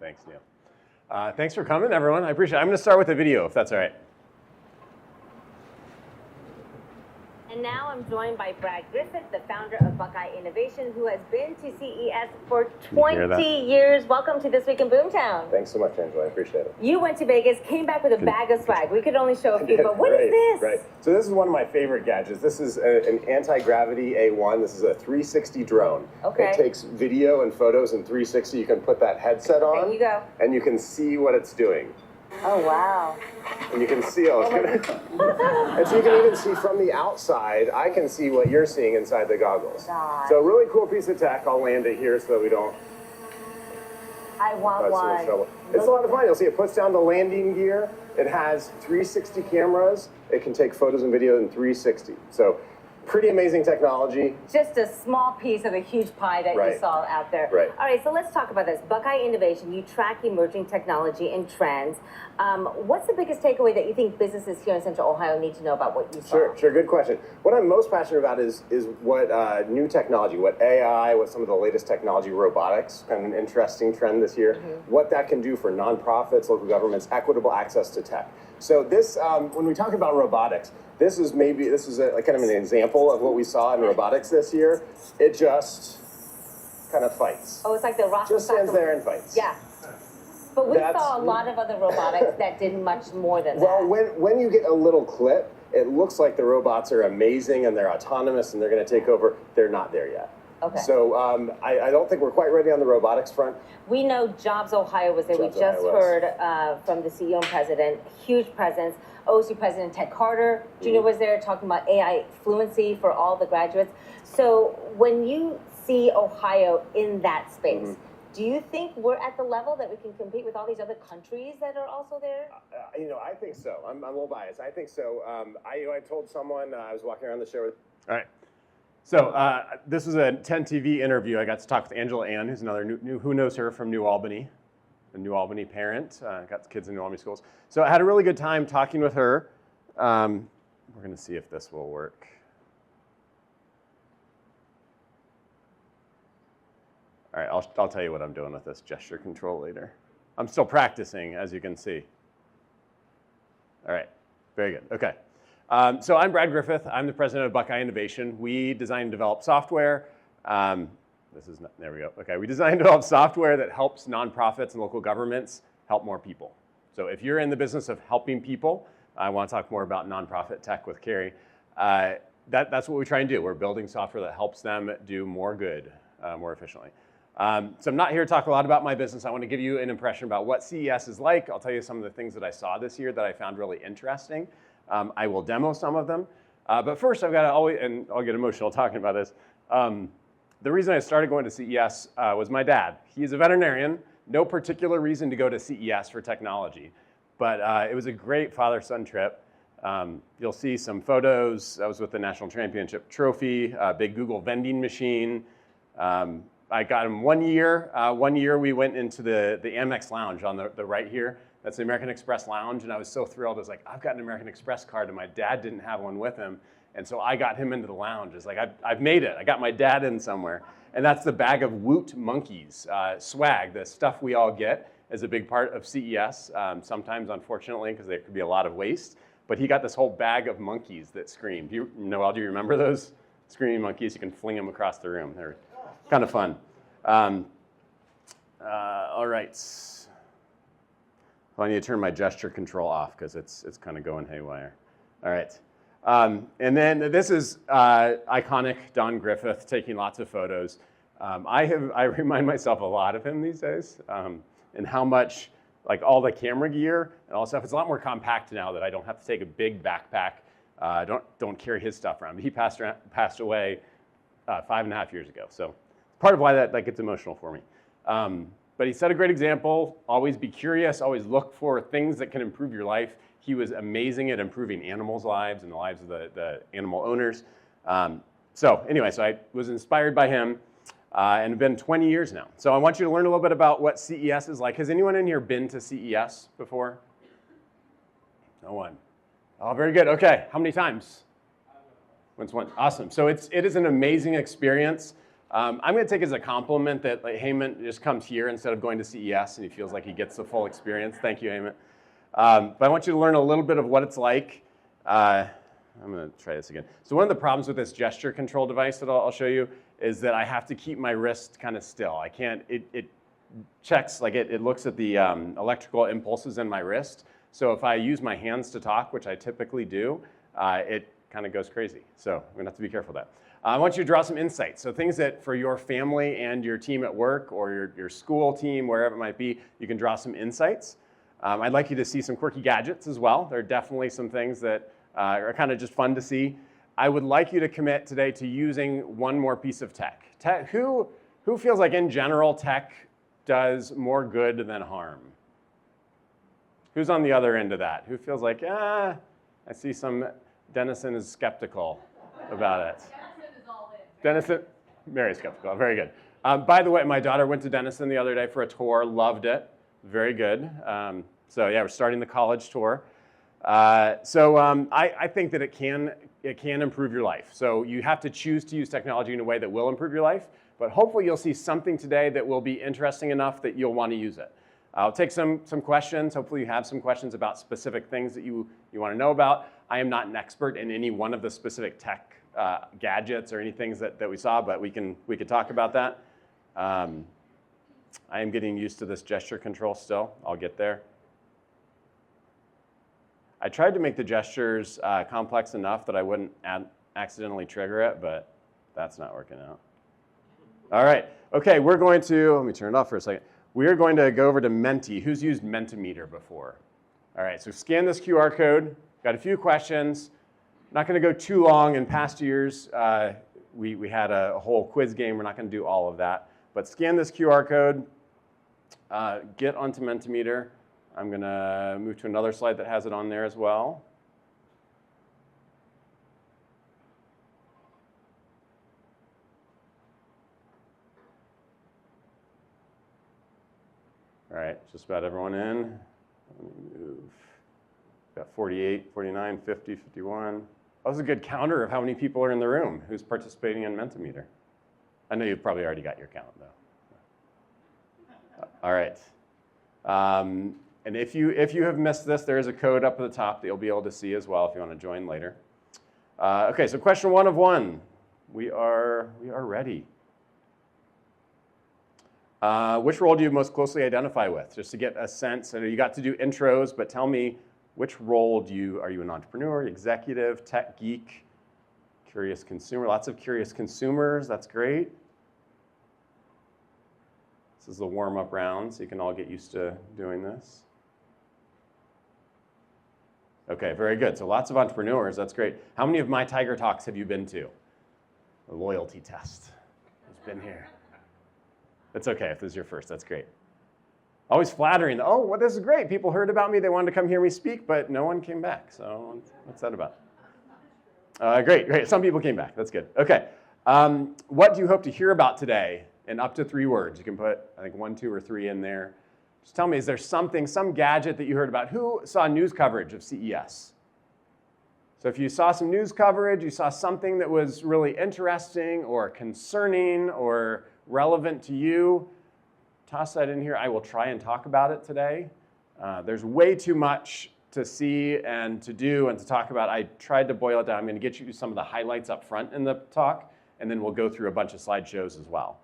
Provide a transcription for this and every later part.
Thanks, Neil. Thanks for coming, everyone. I appreciate it. I'm going to start with a video, if that's all right. And now I'm joined by Brad Griffith, the founder of Buckeye Innovation, who has been to CES for 20 years. Welcome to This Week in Boomtown. Thanks so much, Angela. I appreciate it. You went to Vegas, came back with a bag of swag. We could only show a few, but what is this? Right. So this is one of my favorite gadgets. This is an anti-gravity A1. This is a 360 drone. Okay. It takes video and photos in 360. You can put that headset on. There you go. And you can see what it's doing. Oh, wow. And you can see, and so you can even see from the outside, I can see what you're seeing inside the goggles. God. So really cool piece of tech. I'll land it here so that we don't I want one. trouble. It's a lot of fun. You'll see it puts down the landing gear. It has 360 cameras. It can take photos and video in 360. So pretty amazing technology. Just a small piece of a huge pie that you saw out there. Right. All right, so let's talk about this. Buckeye Innovation, you track emerging technology and trends. What's the biggest takeaway that you think businesses here in Central Ohio need to know about what you saw? Sure, good question. What I'm most passionate about is what new technology, what AI, what some of the latest technology, robotics, kind of an interesting trend this year, what that can do for nonprofits, local governments, equitable access to tech. So this, when we talk about robotics, this is a kind of an example of what we saw in robotics this year. It just kind of fights. Oh, it's like the rock. Just stands there and fights. Yeah. But we saw a lot of other robotics that did much more than that. Well, when you get a little clip, it looks like the robots are amazing and they're autonomous and they're going to take over. They're not there yet. Okay. So I don't think we're quite ready on the robotics front. We know Jobs Ohio was there. We just heard from the CEO and president, huge presence. OSU President Ted Carter Jr. was there talking about AI fluency for all the graduates. So when you see Ohio in that space, do you think we're at the level that we can compete with all these other countries that are also there? I think so. I'm a little biased. I think so. I told someone, I was walking around the show with... All right. So this is a 10 TV interview. I got to talk with Angela Ann, who's another who knows her from New Albany, a New Albany parent, got kids in New Albany schools. So I had a really good time talking with her. We're going to see if this will work. All right, I'll tell you what I'm doing with this gesture control later. I'm still practicing, as you can see. All right, very good. Okay. So I'm Brad Griffith. I'm the president of Buckeye Innovation. We design and develop software. There we go. Okay, we design and develop software that helps nonprofits and local governments help more people. So if you're in the business of helping people, I want to talk more about nonprofit tech with Carrie. That's what we try and do. We're building software that helps them do more good, more efficiently. So I'm not here to talk a lot about my business. I want to give you an impression about what CES is like. I'll tell you some of the things that I saw this year that I found really interesting. I will demo some of them. But first, I've got to always, and I'll get emotional talking about this. The reason I started going to CES was my dad. He's a veterinarian. No particular reason to go to CES for technology. But it was a great father-son trip. You'll see some photos. I was with the National Championship Trophy, big Google vending machine. I got him 1 year. 1 year we went into the Amex Lounge on the right here. That's the American Express Lounge, and I was so thrilled. I was like, I've got an American Express card, and my dad didn't have one with him. And so I got him into the lounge. It's like, I've made it. I got my dad in somewhere. And that's the bag of Woot monkeys, swag, the stuff we all get is a big part of CES, sometimes, unfortunately, because there could be a lot of waste. But he got this whole bag of monkeys that scream. Noel, do you remember those screaming monkeys? You can fling them across the room. They're kind of fun. All right. Well, I need to turn my gesture control off because it's kind of going haywire. All right. And then this is iconic Don Griffith taking lots of photos. I remind myself a lot of him these days, and how much, like, all the camera gear and all stuff. It's a lot more compact now that I don't have to take a big backpack. Don't carry his stuff around. He passed away 5.5 years ago. So part of why that gets emotional for me. But he set a great example. Always be curious. Always look for things that can improve your life. He was amazing at improving animals' lives and the lives of the animal owners. So I was inspired by him and have been 20 years now. So I want you to learn a little bit about what CES is like. Has anyone in here been to CES before? No one. Oh, very good. Okay, how many times? Once. Awesome. So it is an amazing experience. I'm going to take it as a compliment that like, Heyman just comes here instead of going to CES, and he feels like he gets the full experience. Thank you, Heyman. But I want you to learn a little bit of what it's like. I'm going to try this again. So one of the problems with this gesture control device that I'll show you is that I have to keep my wrist kind of still. I can't, it checks, like it looks at the electrical impulses in my wrist. So if I use my hands to talk, which I typically do, it kind of goes crazy. So I'm going to have to be careful of that. I want you to draw some insights. So things that for your family and your team at work or your school team, wherever it might be, you can draw some insights. I'd like you to see some quirky gadgets as well. There are definitely some things that are kind of just fun to see. I would like you to commit today to using one more piece of tech. Who feels like in general tech does more good than harm? Who's on the other end of that? Who feels like, I see some, Dennison is skeptical about it. Dennison is all in. Dennison, Mary's skeptical, very good. By the way, my daughter went to Dennison the other day for a tour, loved it, very good. So yeah, we're starting the college tour. I think that it can improve your life. So you have to choose to use technology in a way that will improve your life, but hopefully you'll see something today that will be interesting enough that you'll want to use it. I'll take some questions. Hopefully you have some questions about specific things that you want to know about. I am not an expert in any one of the specific tech gadgets or any things that we saw, but we could talk about that. I am getting used to this gesture control still. I'll get there. I tried to make the gestures complex enough that I wouldn't accidentally trigger it, but that's not working out. All right. Okay, we're going to, let me turn it off for a second. We are going to go over to Menti. Who's used Mentimeter before? All right, so scan this QR code. Got a few questions. Not going to go too long. In past years, we had a whole quiz game. We're not going to do all of that. But scan this QR code. Get onto Mentimeter. I'm going to move to another slide that has it on there as well. All right, just about everyone in. Let me move. Got 48, 49, 50, 51. That was a good counter of how many people are in the room who's participating in Mentimeter. I know you've probably already got your count, though. All right. And if you have missed this, there is a code up at the top that you'll be able to see as well if you want to join later. Okay, so question 1 of 1. We are ready. Which role do you most closely identify with? Just to get a sense, I know you got to do intros, but tell me, which role are you an entrepreneur, executive, tech geek, curious consumer? Lots of curious consumers, that's great. This is the warm-up round, so you can all get used to doing this. Okay, very good. So lots of entrepreneurs, that's great. How many of my Tiger Talks have you been to? A loyalty test. Who's been here? It's okay if this is your first, that's great. Always flattering. Oh, well, this is great. People heard about me. They wanted to come hear me speak, but no one came back. So what's that about? Great. Some people came back. That's good. Okay. What do you hope to hear about today in up to 3 words? You can put, I think, 1, 2, or 3 in there. Just tell me, is there something, some gadget that you heard about? Who saw news coverage of CES? So if you saw some news coverage, you saw something that was really interesting or concerning or relevant to you, toss that in here. I will try and talk about it today. There's way too much to see and to do and to talk about. I tried to boil it down. I'm going to get you some of the highlights up front in the talk, and then we'll go through a bunch of slideshows as well.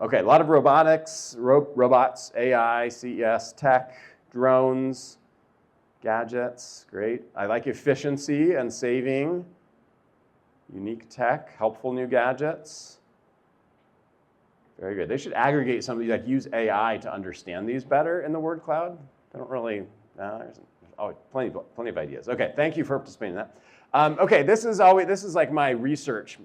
Okay, a lot of robotics, robots, AI, CES, tech, drones, gadgets, great. I like efficiency and saving, unique tech, helpful new gadgets. Very good. They should aggregate some of these, like use AI to understand these better in the word cloud. They don't really, there's plenty of ideas. Okay, thank you for participating in that. Okay, this is like my research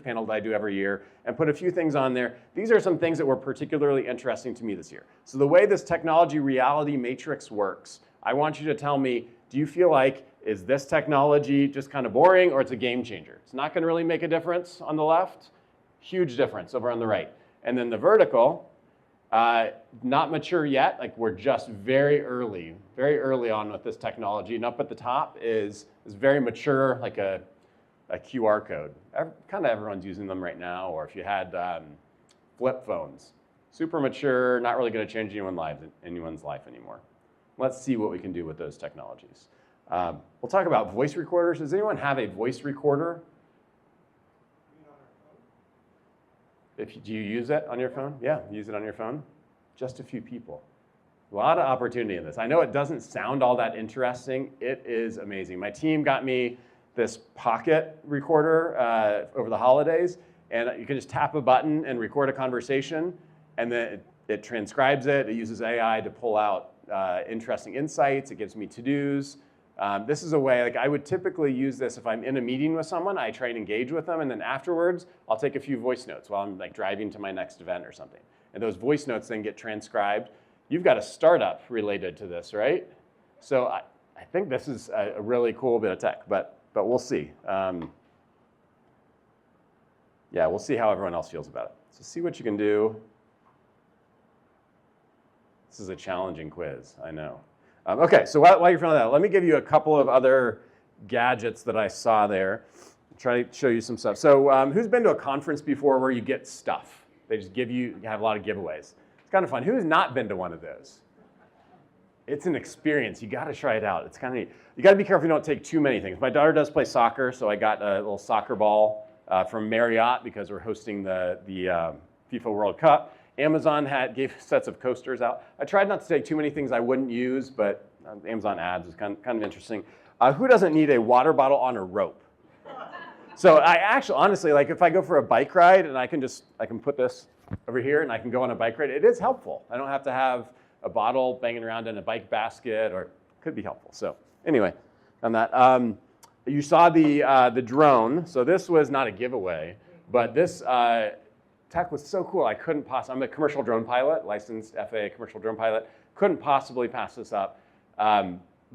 panel that I do every year, and put a few things on there. These are some things that were particularly interesting to me this year. So the way this technology reality matrix works, I want you to tell me, do you feel like, is this technology just kind of boring or it's a game changer? It's not going to really make a difference on the left, huge difference over on the right. And then the vertical, not mature yet, like we're just very early on with this technology. And up at the top is very mature, like a a QR code. Kind of everyone's using them right now, or if you had flip phones. Super mature, not really going to change anyone's life anymore. Let's see what we can do with those technologies. We'll talk about voice recorders. Does anyone have a voice recorder? Do you use it on your phone? Yeah, use it on your phone. Just a few people. A lot of opportunity in this. I know it doesn't sound all that interesting. It is amazing. My team got me this pocket recorder over the holidays, and you can just tap a button and record a conversation, and then it transcribes it. It uses AI to pull out interesting insights. It gives me to-dos. This is a way, like I would typically use this if I'm in a meeting with someone. I try and engage with them, and then afterwards, I'll take a few voice notes while I'm like driving to my next event or something. And those voice notes then get transcribed. You've got a startup related to this, right? So I think this is a really cool bit of tech, but we'll see. Yeah, we'll see how everyone else feels about it. So see what you can do. This is a challenging quiz, I know. Okay, so while you're filling that out, let me give you a couple of other gadgets that I saw there. Try to show you some stuff. So who's been to a conference before where you get stuff? They just you have a lot of giveaways. It's kind of fun. Who's not been to one of those? It's an experience. You got to try it out. It's kind of neat. You got to be careful you don't take too many things. My daughter does play soccer, so I got a little soccer ball from Marriott because we're hosting the FIFA World Cup. Amazon gave sets of coasters out. I tried not to take too many things I wouldn't use, but Amazon ads was kind of interesting. Who doesn't need a water bottle on a rope? So I actually, honestly, like if I go for a bike ride and I can put this over here and I can go on a bike ride, it is helpful. I don't have to have a bottle banging around in a bike basket, or it could be helpful. So anyway, on that, you saw the drone. So this was not a giveaway, but this tech was so cool. I couldn't possibly. I'm a commercial drone pilot, licensed FAA commercial drone pilot. Couldn't possibly pass this up.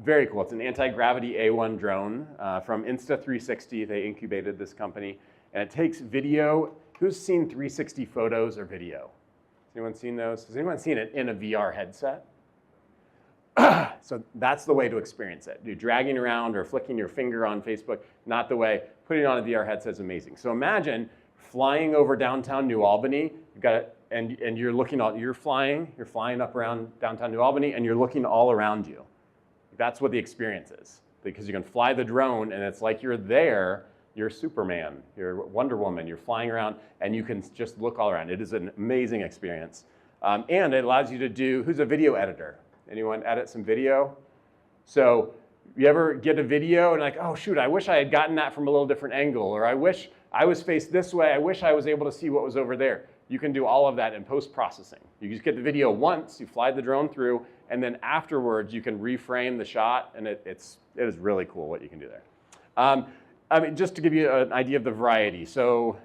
Very cool. It's an anti-gravity A1 drone from Insta360. They incubated this company, and it takes video. Who's seen 360 photos or video? Has anyone seen those? Has anyone seen it in a VR headset? So that's the way to experience it. You're dragging around or flicking your finger on Facebook, not the way. Putting it on a VR headset is amazing. So imagine flying over downtown New Albany. You've got it, and you're looking you're flying up around downtown New Albany, and you're looking all around you. That's what the experience is, because you can fly the drone, and it's like you're there. You're Superman, you're Wonder Woman, you're flying around, and you can just look all around. It is an amazing experience. And it allows you to do, who's a video editor? Anyone edit some video? So you ever get a video and like, oh shoot, I wish I had gotten that from a little different angle, or I wish I was faced this way, I wish I was able to see what was over there. You can do all of that in post-processing. You just get the video once, you fly the drone through, and then afterwards you can reframe the shot, and it is really cool what you can do there. I mean, just to give you an idea of the variety. So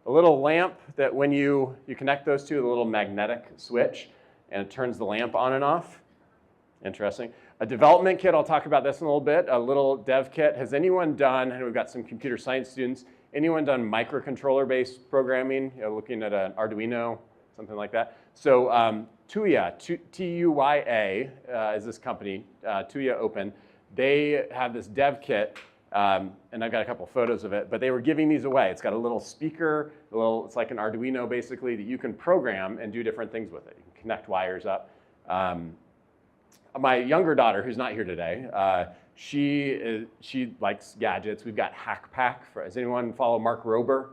a little lamp that when you connect those two, a little magnetic switch, and it turns the lamp on and off. Interesting. A development kit, I'll talk about this in a little bit, a little dev kit. Has anyone done, and we've got some computer science students, anyone done microcontroller-based programming, looking at an Arduino, something like that? So Tuya, T-U-Y-A is this company, Tuya Open. They have this dev kit, and I've got a couple photos of it, but they were giving these away. It's got a little speaker, it's like an Arduino basically, that you can program and do different things with it. You can connect wires up. My younger daughter, who's not here today, she likes gadgets. We've got HackPack. Does anyone follow Mark Rober?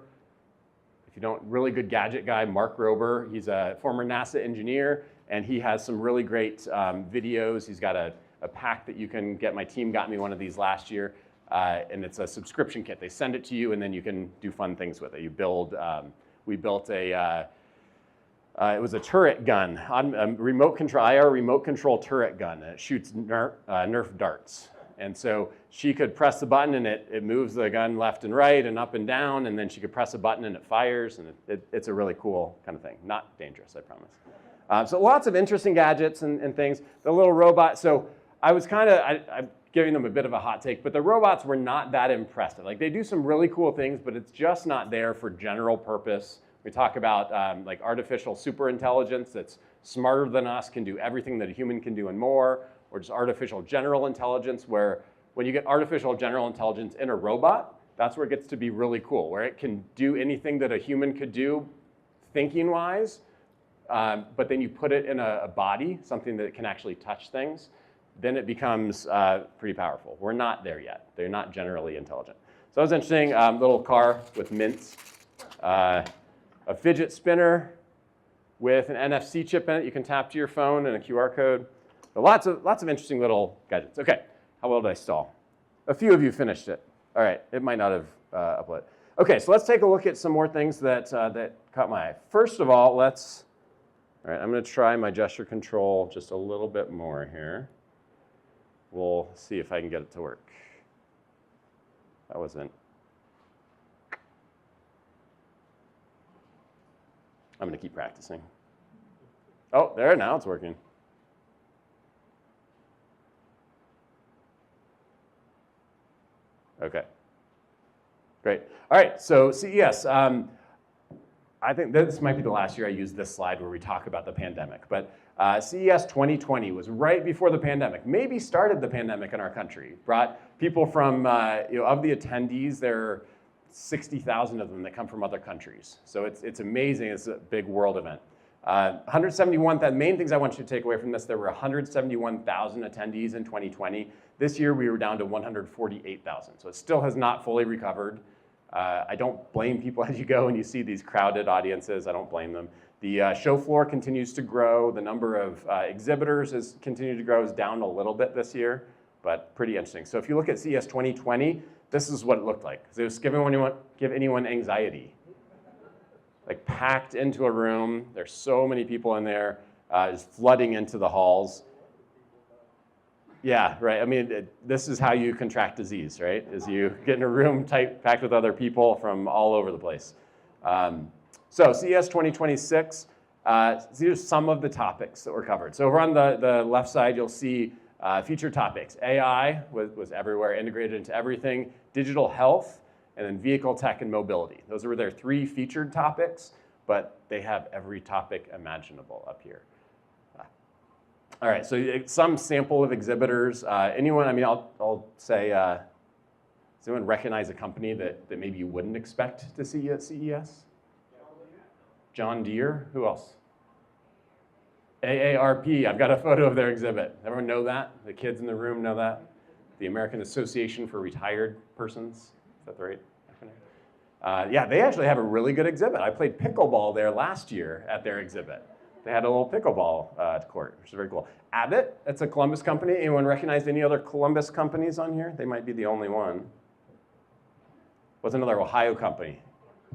If you don't, really good gadget guy, Mark Rober. He's a former NASA engineer, and he has some really great videos. He's got a pack that you can get. My team got me one of these last year, and it's a subscription kit. They send it to you, and then you can do fun things with it. You build. We built it was a turret gun, IR remote control turret gun. And it shoots Nerf darts. And so she could press the button and it moves the gun left and right and up and down, and then she could press a button and it fires, and it's a really cool kind of thing. Not dangerous, I promise. So lots of interesting gadgets and things. The little robot, so I was I'm giving them a bit of a hot take, but the robots were not that impressive. Like they do some really cool things, but it's just not there for general purpose. We talk about like artificial superintelligence that's smarter than us, can do everything that a human can do and more, or just artificial general intelligence, where when you get artificial general intelligence in a robot, that's where it gets to be really cool, where it can do anything that a human could do thinking-wise, but then you put it in a body, something that can actually touch things, then it becomes pretty powerful. We're not there yet. They're not generally intelligent. So that was interesting. Little car with mints, a fidget spinner with an NFC chip in it. You can tap to your phone and a QR code. So lots of interesting little gadgets. Okay, how well did I stall? A few of you finished it. All right, it might not have uploaded. Okay, so let's take a look at some more things that caught my eye. First of all, all right, I'm going to try my gesture control just a little bit more here. We'll see if I can get it to work. That wasn't. I'm going to keep practicing. Oh, there, now it's working. Okay, great. All right, so CES. I think this might be the last year I use this slide where we talk about the pandemic, but CES 2020 was right before the pandemic, maybe started the pandemic in our country. Brought people from, of the attendees, there are 60,000 of them that come from other countries. So it's amazing, it's a big world event. 171, the main things I want you to take away from this, there were 171,000 attendees in 2020. This year we were down to 148,000, so it still has not fully recovered. I don't blame people as you go and you see these crowded audiences, I don't blame them. The show floor continues to grow. The number of exhibitors has continued to grow, is down a little bit this year, but pretty interesting. So if you look at CES 2020, this is what it looked like. So it was give anyone anxiety. Like packed into a room, there's so many people in there, just flooding into the halls. Yeah, right. I mean, this is how you contract disease, right? Is you get in a room packed with other people from all over the place. So CES 2026, these are some of the topics that were covered. So over on the left side, you'll see featured topics. AI was everywhere, integrated into everything. Digital health, and then vehicle tech and mobility. Those were their 3 featured topics, but they have every topic imaginable up here. All right, so some sample of exhibitors. Anyone, I mean, I'll say, does anyone recognize a company that maybe you wouldn't expect to see at CES? John Deere, who else? AARP, I've got a photo of their exhibit. Everyone know that? The kids in the room know that? The American Association for Retired Persons, is that the right acronym? Yeah, they actually have a really good exhibit. I played pickleball there last year at their exhibit. They had a little pickleball court, which is very cool. Abbott, that's a Columbus company. Anyone recognize any other Columbus companies on here? They might be the only one. What's another Ohio company?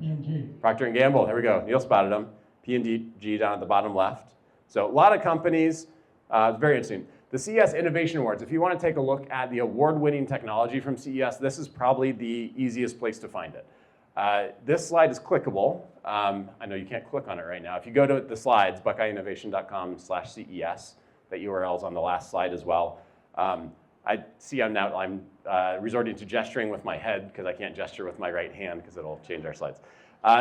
P&G. Procter & Gamble, there we go. Neil spotted them. P&G down at the bottom left. So a lot of companies, very interesting. The CES Innovation Awards, if you want to take a look at the award-winning technology from CES, this is probably the easiest place to find it. This slide is clickable. I know you can't click on it right now. If you go to the slides, buckeyeinnovation.com/CES, that URL is on the last slide as well. I see I'm resorting to gesturing with my head because I can't gesture with my right hand because it'll change our slides.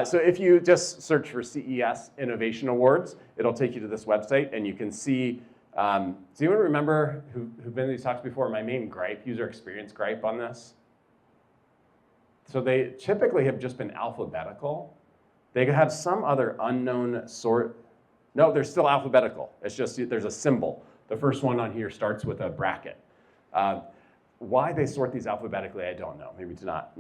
So if you just search for CES Innovation Awards, it'll take you to this website and you can see, does anyone remember who've been to these talks before, my main gripe, user experience gripe on this? So they typically have just been alphabetical. They could have some other unknown sort. No, they're still alphabetical. It's just there's a symbol. The first one on here starts with a bracket. Why they sort these alphabetically, I don't know. Maybe to not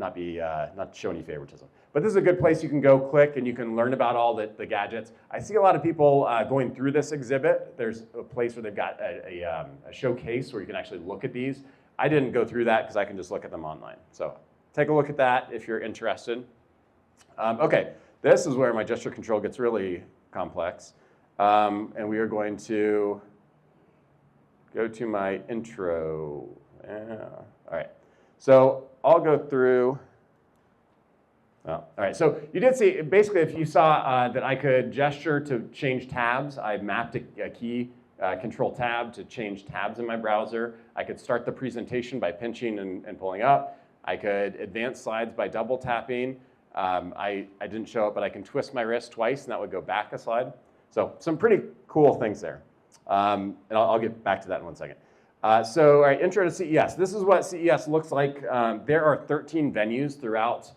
show any favoritism. But this is a good place you can go click and you can learn about all the gadgets. I see a lot of people going through this exhibit. There's a place where they've got a showcase where you can actually look at these. I didn't go through that because I can just look at them online. So take a look at that if you're interested. Okay, this is where my gesture control gets really complex. And we are going to go to my intro. All right, so I'll go through. All right, so you did see, basically if you saw that I could gesture to change tabs, I mapped a key, control tab to change tabs in my browser. I could start the presentation by pinching and pulling up. I could advance slides by double tapping. I didn't show it, but I can twist my wrist twice and that would go back a slide. So some pretty cool things there. And I'll get back to that in one second. All right, intro to CES. This is what CES looks like. There are 13 venues throughout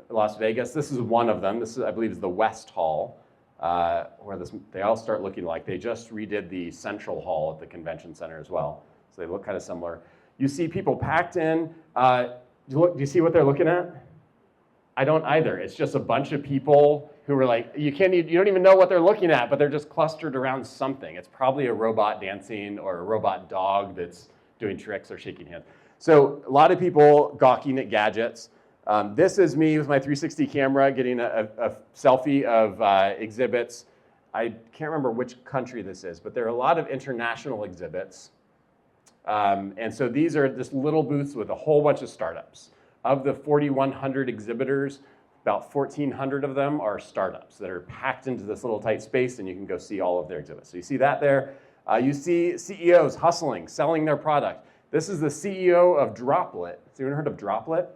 Las Vegas. This is one of them. This is, I believe, is the West Hall, where they all start looking like. They just redid the Central Hall at the convention center as well. So they look kind of similar. You see people packed in. Do you see what they're looking at? I don't either. It's just a bunch of people who are like, you don't even know what they're looking at, but they're just clustered around something. It's probably a robot dancing or a robot dog that's doing tricks or shaking hands. So a lot of people gawking at gadgets. This is me with my 360 camera getting a selfie of exhibits. I can't remember which country this is, but there are a lot of international exhibits. And so these are just little booths with a whole bunch of startups. Of the 4,100 exhibitors, about 1,400 of them are startups that are packed into this little tight space, and you can go see all of their exhibits. So you see that there. You see CEOs hustling, selling their product. This is the CEO of Droplet. Has anyone heard of Droplet?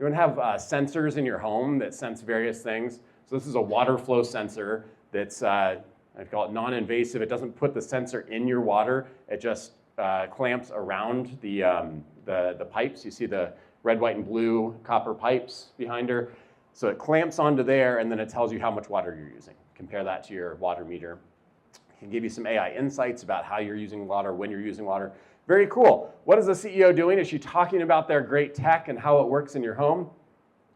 You have sensors in your home that sense various things. So this is a water flow sensor that's, I call it non-invasive. It doesn't put the sensor in your water. It just clamps around the pipes. You see the red, white, and blue copper pipes behind her. So it clamps onto there, and then it tells you how much water you're using. Compare that to your water meter. It can give you some AI insights about how you're using water, when you're using water. Very cool. What is the CEO doing? Is she talking about their great tech and how it works in your home?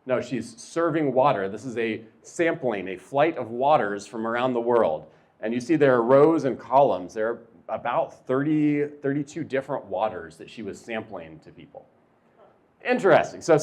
No, she's serving water. This is a sampling, a flight of waters from around the world. And you see there are rows and columns. There are about 32 different waters that she was sampling to people. Interesting. So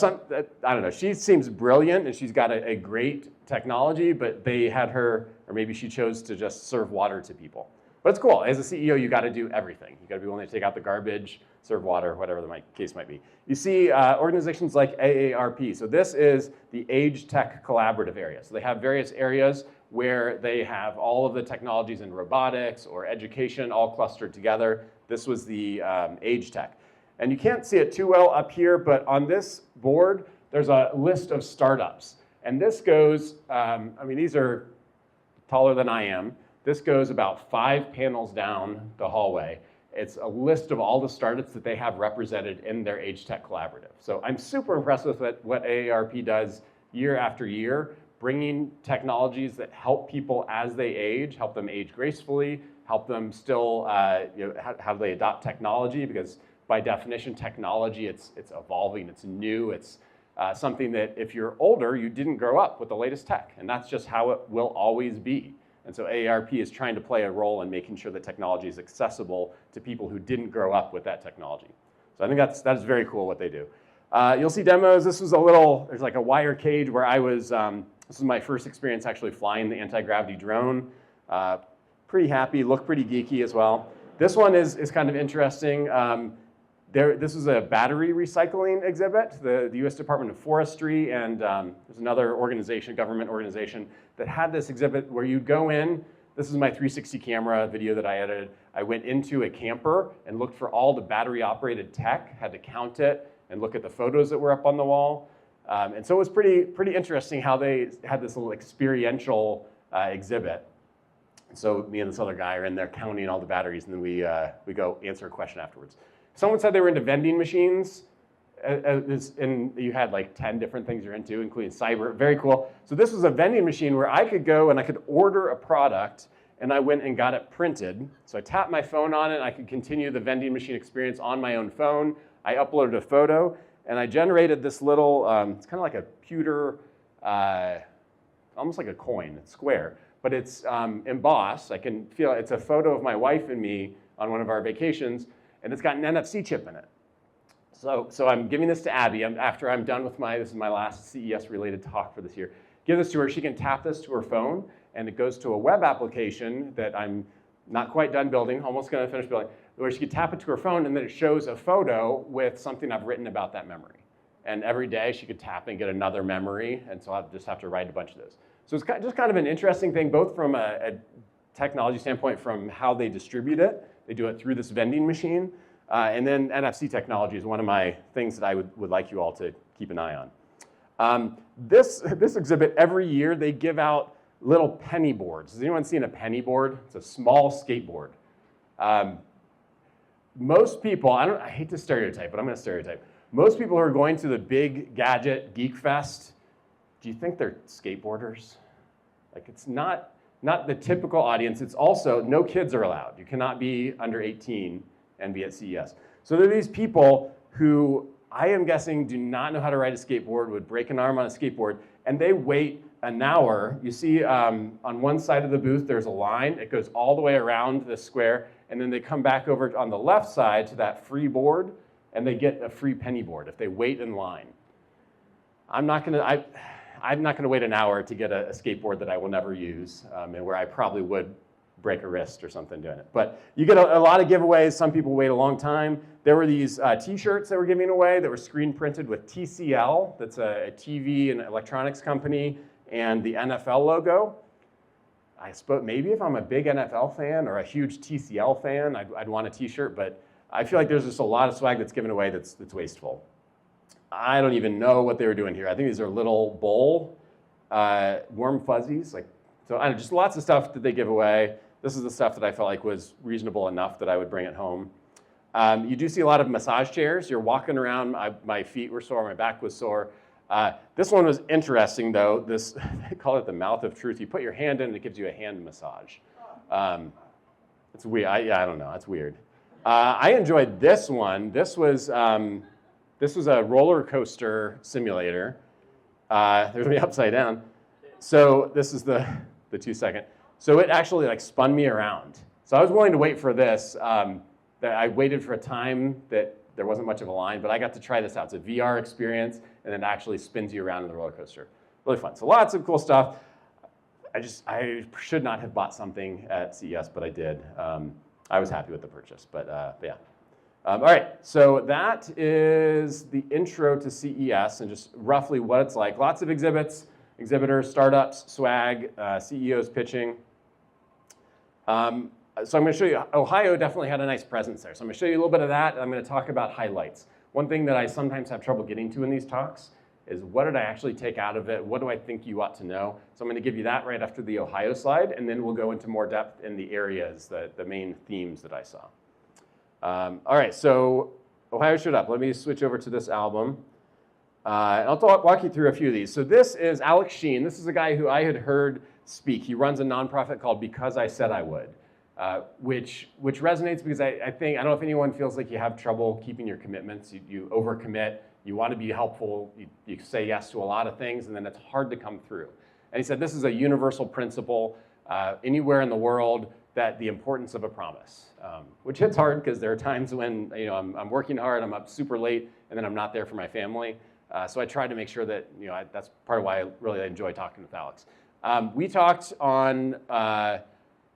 I don't know, she seems brilliant and she's got a great technology, but they had her, or maybe she chose to just serve water to people. But it's cool. As a CEO, you got to do everything. You got to be willing to take out the garbage, serve water, whatever the case might be. You see organizations like AARP. So this is the Age Tech Collaborative area. So they have various areas where they have all of the technologies in robotics or education all clustered together. This was the Age Tech. And you can't see it too well up here, but on this board, there's a list of startups. And this goes, these are taller than I am. This goes about 5 panels down the hallway. It's a list of all the startups that they have represented in their Age Tech Collaborative. So I'm super impressed with what AARP does year after year, bringing technologies that help people as they age, help them age gracefully, help them still, how they adopt technology, because by definition, technology, it's evolving, it's new, it's something that if you're older, you didn't grow up with the latest tech, and that's just how it will always be. And so AARP is trying to play a role in making sure that technology is accessible to people who didn't grow up with that technology. So I think that is very cool what they do. You'll see demos. This was there's like a wire cage where I was, this was my first experience actually flying the anti-gravity drone. Pretty happy, looked pretty geeky as well. This one is kind of interesting. This is a battery recycling exhibit. The US Department of Forestry and there's another organization, government organization, that had this exhibit where you go in. This is my 360 camera video that I edited. I went into a camper and looked for all the battery operated tech, had to count it and look at the photos that were up on the wall. And so it was pretty interesting how they had this little experiential exhibit. So me and this other guy are in there counting all the batteries, and then we go answer a question afterwards. Someone said they were into vending machines, and you had like 10 different things you're into, including cyber. Very cool. So this was a vending machine where I could go and I could order a product, and I went and got it printed. So I tapped my phone on it, and I could continue the vending machine experience on my own phone. I uploaded a photo, and I generated this little, it's kind of like a pewter, almost like a coin. It's square, but it's embossed. I can feel it's a photo of my wife and me on one of our vacations, and it's got an NFC chip in it. So I'm giving this to Abby after I'm done with this is my last CES-related talk for this year. Give this to her. She can tap this to her phone, and it goes to a web application that I'm not quite done building, almost going to finish building, where she could tap it to her phone, and then it shows a photo with something I've written about that memory. And every day she could tap and get another memory, and so I'll just have to write a bunch of those. So it's just kind of an interesting thing, both from a technology standpoint, from how they distribute it. They do it through this vending machine. And then NFC technology is one of my things that I would like you all to keep an eye on. This exhibit, every year they give out little penny boards. Has anyone seen a penny board? It's a small skateboard. most people, I hate to stereotype, but I'm going to stereotype. Most people who are going to the big gadget geek fest, do you think they're skateboarders? Like, it's not the typical audience. It's also, no kids are allowed. You cannot be under 18 and be at CES. So there are these people who I am guessing do not know how to ride a skateboard, would break an arm on a skateboard, and they wait an hour. You see on one side of the booth, there's a line. It goes all the way around the square, and then they come back over on the left side to that free board, and they get a free penny board if they wait in line. I'm not gonna wait an hour to get a skateboard that I will never use, and where I probably would break a wrist or something doing it. But you get a lot of giveaways. Some people wait a long time. There were these t-shirts that were giving away that were screen printed with TCL, that's a TV and electronics company, and the NFL logo. I suppose maybe if I'm a big NFL fan or a huge TCL fan, I'd want a t-shirt, but I feel like there's just a lot of swag that's given away that's wasteful. I don't even know what they were doing here. I think these are little bowl warm fuzzies. So I don't know, just lots of stuff that they give away. This is the stuff that I felt like was reasonable enough that I would bring it home. You do see a lot of massage chairs. You're walking around, my feet were sore, my back was sore. This one was interesting though. They call it the mouth of truth. You put your hand in and it gives you a hand massage. It's weird, I don't know, it's weird. I enjoyed this one. This was a roller coaster simulator. There's me upside down. So this is the 2-second. So it actually like spun me around. So I was willing to wait for this. That I waited for a time that there wasn't much of a line, but I got to try this out. It's a VR experience, and it actually spins you around in the roller coaster. Really fun. So lots of cool stuff. I should not have bought something at CES, but I did. I was happy with the purchase, but yeah. All right, so that is the intro to CES and just roughly what it's like. Lots of exhibits, exhibitors, startups, swag, CEOs pitching. So I'm going to show you, Ohio definitely had a nice presence there. So I'm going to show you a little bit of that, and I'm going to talk about highlights. One thing that I sometimes have trouble getting to in these talks is what did I actually take out of it? What do I think you ought to know? So I'm going to give you that right after the Ohio slide, and then we'll go into more depth in the areas, the main themes that I saw. All right, so Ohio showed up. Let me switch over to this album. And I'll walk you through a few of these. So this is Alex Sheen. This is a guy who I had heard speak. He runs a nonprofit called Because I Said I Would. Which resonates because I don't know if anyone feels like you have trouble keeping your commitments. You overcommit, you want to be helpful, you say yes to a lot of things, and then it's hard to come through. And he said this is a universal principle anywhere in the world, that the importance of a promise, which hits hard because there are times when I'm working hard, I'm up super late, and then I'm not there for my family. So I try to make sure that that's part of why I really enjoy talking with Alex. We talked on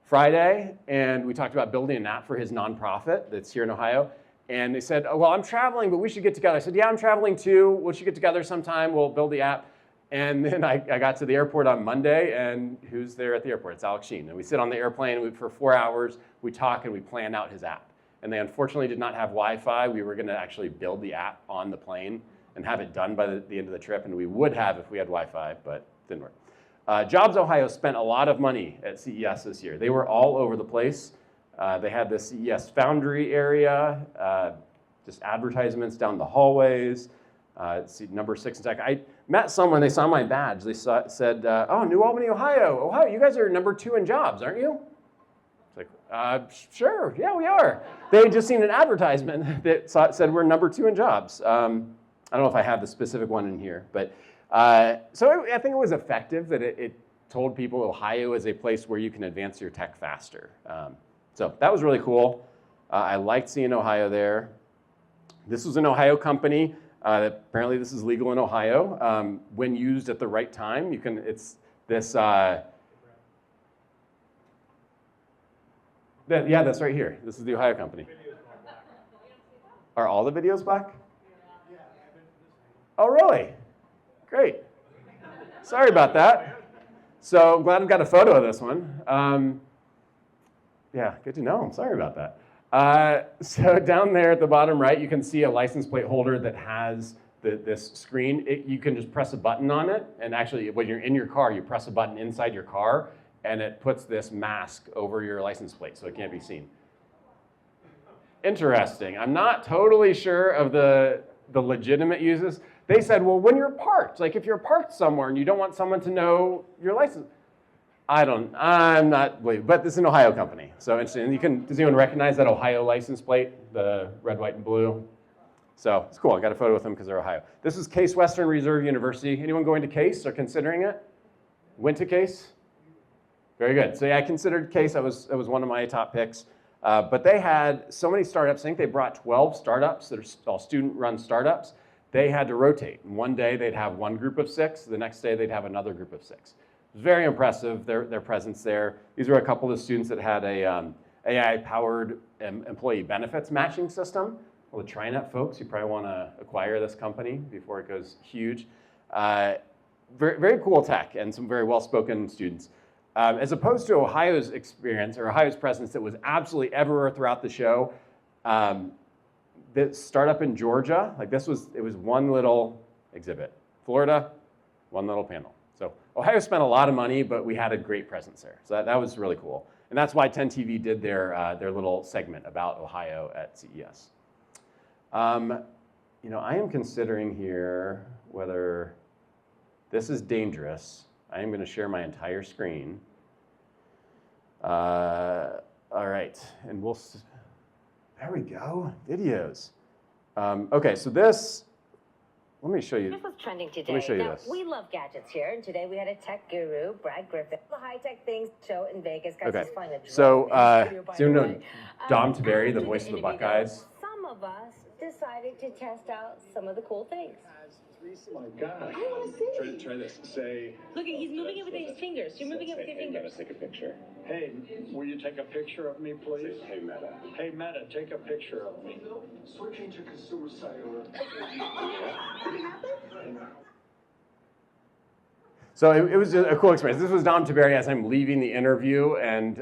Friday, and we talked about building an app for his nonprofit that's here in Ohio. And they said, oh, well, I'm traveling, but we should get together. I said, yeah, I'm traveling too. We should get together sometime. We'll build the app. And then I got to the airport on Monday, and who's there at the airport? It's Alex Sheen. And we sit on the airplane for 4 hours. We talk, and we plan out his app. And they unfortunately did not have Wi-Fi. We were going to actually build the app on the plane and have it done by the end of the trip. And we would have if we had Wi-Fi, but it didn't work. Jobs Ohio spent a lot of money at CES this year. They were all over the place. They had the CES Foundry area, just advertisements down the hallways. Number 6 in tech. I met someone, they saw my badge. They said, oh, New Albany, Ohio. Ohio, you guys are number 2 in jobs, aren't you? It's like, sure, yeah, we are. They had just seen an advertisement that said we're number 2 in jobs. I don't know if I have the specific one in here, but so I think it was effective that it told people Ohio is a place where you can advance your tech faster. So that was really cool. I liked seeing Ohio there. This was an Ohio company. Apparently this is legal in Ohio. When used at the right time, it's this, yeah, that's right here. This is the Ohio company. Are all the videos black? Oh, really? Great. Sorry about that. So I'm glad I've got a photo of this one. Yeah, good to know. I'm sorry about that. So down there at the bottom right, you can see a license plate holder that has this screen. You can just press a button on it, and actually when you're in your car, you press a button inside your car, and it puts this mask over your license plate so it can't be seen. interesting. I'm not totally sure of the legitimate uses. They said, well, when you're parked, like if you're parked somewhere and you don't want someone to know your license, I'm not believing, but this is an Ohio company, so interesting. Does anyone recognize that Ohio license plate, the red, white, and blue? So it's cool. I got a photo with them because they're Ohio. This is Case Western Reserve University. Anyone going to Case or considering it? Went to Case? Very good. So yeah, I considered Case. That was one of my top picks. But they had so many startups. I think they brought 12 startups that are all student-run startups. They had to rotate. And one day they'd have one group of 6. The next day they'd have another group of 6. It was very impressive, their presence there. These were a couple of the students that had a AI-powered employee benefits matching system. Well, the TriNet folks, you probably want to acquire this company before it goes huge. Very, very cool tech and some very well-spoken students. As opposed to Ohio's experience or Ohio's presence that was absolutely everywhere throughout the show, the startup in Georgia, like it was one little exhibit. Florida, one little panel. So Ohio spent a lot of money, but we had a great presence there. So that was really cool. And that's why 10TV did their little segment about Ohio at CES. You know, I am considering here whether this is dangerous. I am going to share my entire screen. All right, and there we go, videos. Okay, so this, let me show you. This was trending today. Let me show you now, this. We love gadgets here, and today we had a tech guru, Brad Griffith, the high-tech things show in Vegas. Guys, Okay, he's flying a drone so in the studio, by do you the know way. Dom Tiberi, the After voice of the interview, Buckeyes? Some of us decided to test out some of the cool things. Oh my God. I want to see. Try this. Say. Look, he's moving it with his fingers. You're moving it with your fingers. Take a picture. Hey, will you take a picture of me, please? Hey, Meta. Hey, Meta, take a picture of me. Switching to consumer cellular. So it was a cool experience. This was Dom Tiberi as I'm leaving the interview, and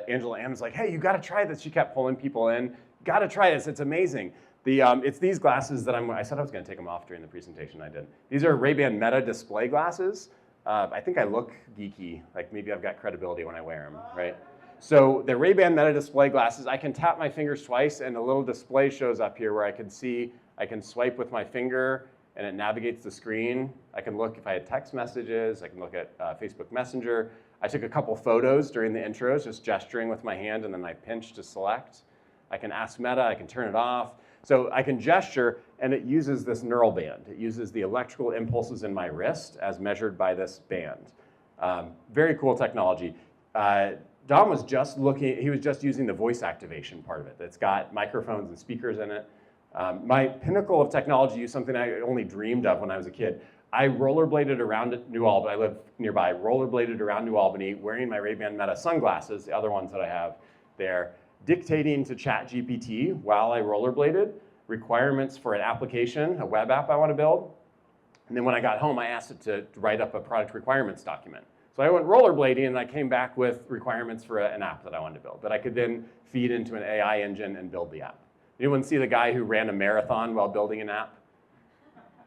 Angela Ann was like, hey, you got to try this. She kept pulling people in. Got to try this. It's amazing. It's these glasses that I said I was going to take them off during the presentation. I did. These are Ray-Ban Meta display glasses. I think I look geeky. Like maybe I've got credibility when I wear them, right? So the Ray-Ban Meta display glasses, I can tap my fingers twice, and a little display shows up here where I can see, I can swipe with my finger, and it navigates the screen. I can look if I had text messages. I can look at Facebook Messenger. I took a couple photos during the intros, just gesturing with my hand, and then I pinch to select. I can ask Meta. I can turn it off. So I can gesture, and it uses this neural band. It uses the electrical impulses in my wrist as measured by this band. Very cool technology. Dom was just he was just using the voice activation part of it. It's got microphones and speakers in it. My pinnacle of technology is something I only dreamed of when I was a kid. I rollerbladed around New Albany. I live nearby. Rollerbladed around New Albany wearing my Ray-Ban Meta sunglasses, the other ones that I have there, dictating to ChatGPT while I rollerbladed requirements for an application, a web app I want to build. And then when I got home, I asked it to write up a product requirements document. So I went rollerblading, and I came back with requirements for an app that I wanted to build that I could then feed into an AI engine and build the app. Anyone see the guy who ran a marathon while building an app?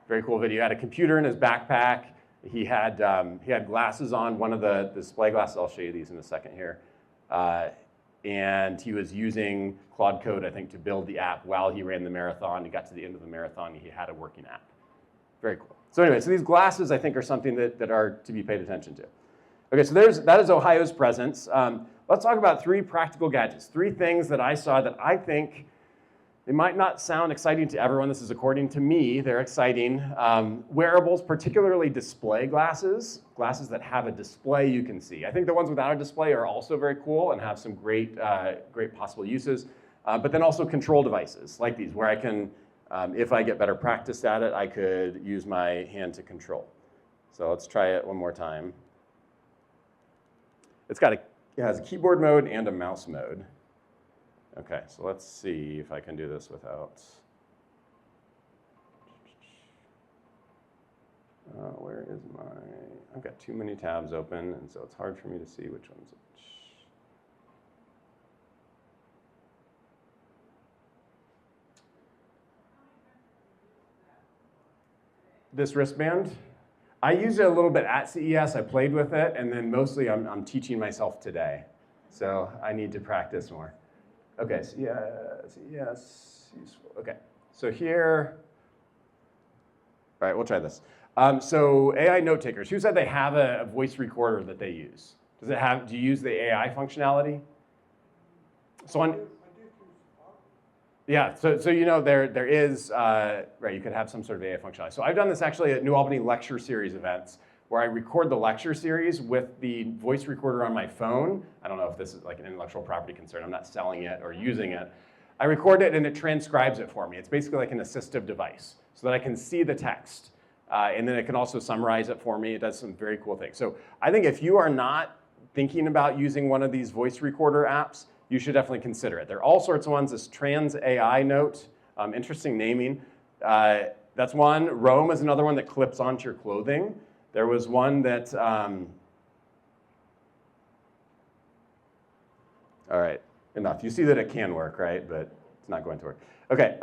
Very cool video. He had a computer in his backpack. He had glasses on, one of the display glasses. I'll show you these in a second here. And he was using Claude Code, I think, to build the app while he ran the marathon. He got to the end of the marathon, he had a working app. Very cool. So anyway, so these glasses, I think, are something that are to be paid attention to. Okay, so that is Ohio's presence. Let's talk about 3 practical gadgets, 3 things that I saw that I think they might not sound exciting to everyone. This is according to me. They're exciting. Wearables, particularly display glasses, glasses that have a display you can see. I think the ones without a display are also very cool and have some great possible uses. But then also control devices like these, where I can, if I get better practice at it, I could use my hand to control. So let's try it one more time. It has a keyboard mode and a mouse mode. Okay, so let's see if I can do this without. Where is I've got too many tabs open, and so it's hard for me to see which one's which. This wristband, I used it a little bit at CES. I played with it, and then mostly I'm teaching myself today. So I need to practice more. Okay, CES, useful. Okay, so here, all right, we'll try this. So AI note takers, who said they have a voice recorder that they use? Do you use the AI functionality? So yeah, so you know there is, right, you could have some sort of AI functionality. So I've done this actually at New Albany lecture series events where I record the lecture series with the voice recorder on my phone. I don't know if this is like an intellectual property concern. I'm not selling it or using it. I record it and it transcribes it for me. It's basically like an assistive device so that I can see the text. And then it can also summarize it for me. It does some very cool things. So I think if you are not thinking about using one of these voice recorder apps, you should definitely consider it. There are all sorts of ones. This Trans AI Note, interesting naming. That's one. Roam is another one that clips onto your clothing. There was one that, all right, enough. You see that it can work, right? But it's not going to work. Okay,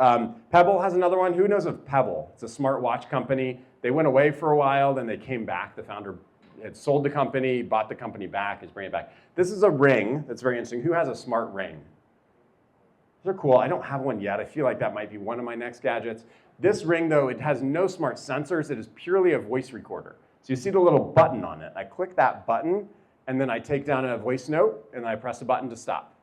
Pebble has another one. Who knows of Pebble? It's a smart watch company. They went away for a while, then they came back. The founder had sold the company, bought the company back, is bringing it back. This is a ring that's very interesting. Who has a smart ring? They're cool. I don't have one yet. I feel like that might be one of my next gadgets. This ring, though, it has no smart sensors. It is purely a voice recorder. So you see the little button on it. I click that button, and then I take down a voice note, and I press a button to stop.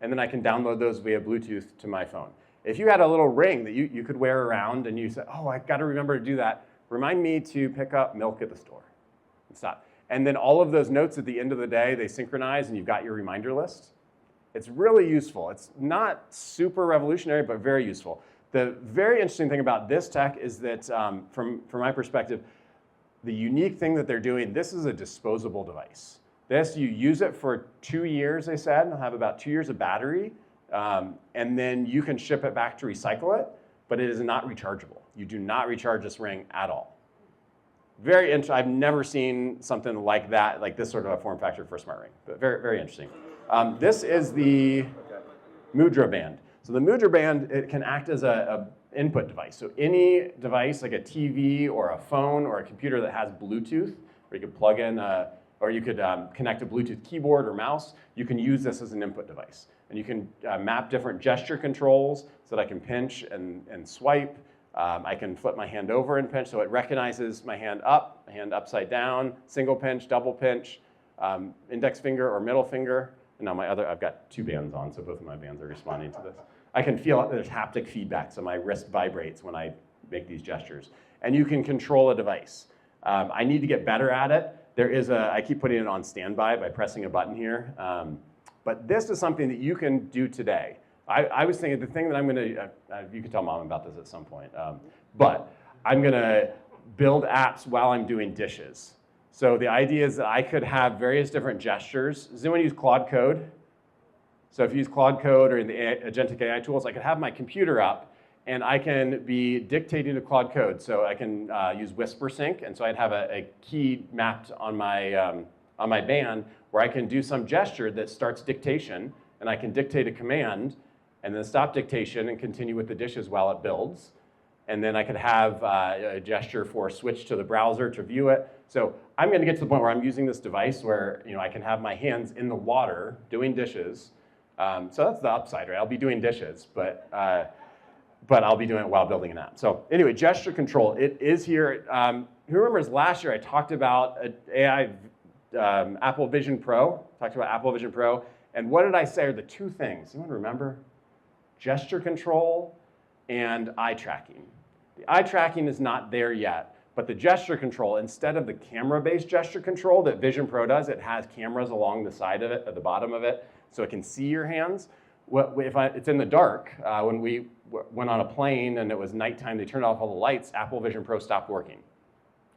And then I can download those via Bluetooth to my phone. If you had a little ring that you could wear around, and you said, oh, I've got to remember to do that, remind me to pick up milk at the store, and stop. And then all of those notes at the end of the day, they synchronize, and you've got your reminder list. It's really useful. It's not super revolutionary, but very useful. The very interesting thing about this tech is that, from my perspective, the unique thing that they're doing, this is a disposable device. This, you use it for 2 years, they said, and it'll have about 2 years of battery, and then you can ship it back to recycle it, but it is not rechargeable. You do not recharge this ring at all. Very interesting. I've never seen something like that, like this sort of a form factor for a smart ring, but very, very interesting. This is the Mudra Band. So the Mudra Band, it can act as a input device. So any device like a TV or a phone or a computer that has Bluetooth, or you could plug in, or you could connect a Bluetooth keyboard or mouse, you can use this as an input device. And you can map different gesture controls so that I can pinch and swipe. I can flip my hand over and pinch, so it recognizes my hand up, my hand upside down, single pinch, double pinch, index finger or middle finger. And now I've got 2 bands on, so both of my bands are responding to this. I can feel there's haptic feedback, so my wrist vibrates when I make these gestures. And you can control a device. I need to get better at it. I keep putting it on standby by pressing a button here. But this is something that you can do today. I was thinking the thing that I'm going to, you can tell Mom about this at some point, but I'm going to build apps while I'm doing dishes. So the idea is that I could have various different gestures. Does anyone use Claude Code? So if you use Claude Code or in the agentic AI tools, I could have my computer up and I can be dictating to Claude Code. So I can use Whisper Sync, and so I'd have a key mapped on my band where I can do some gesture that starts dictation, and I can dictate a command and then stop dictation and continue with the dishes while it builds. And then I could have a gesture for switch to the browser to view it. So I'm going to get to the point where I'm using this device where I can have my hands in the water doing dishes. So that's the upside, right? I'll be doing dishes, but I'll be doing it while building an app. So anyway, gesture control, it is here. Who remembers last year I talked about AI Apple Vision Pro? Talked about Apple Vision Pro. And what did I say are the 2 things? Anyone remember? Gesture control and eye tracking. The eye tracking is not there yet, but the gesture control, instead of the camera-based gesture control that Vision Pro does, it has cameras along the side of it, at the bottom of it, so it can see your hands. It's in the dark. When we went on a plane and it was nighttime, they turned off all the lights, Apple Vision Pro stopped working.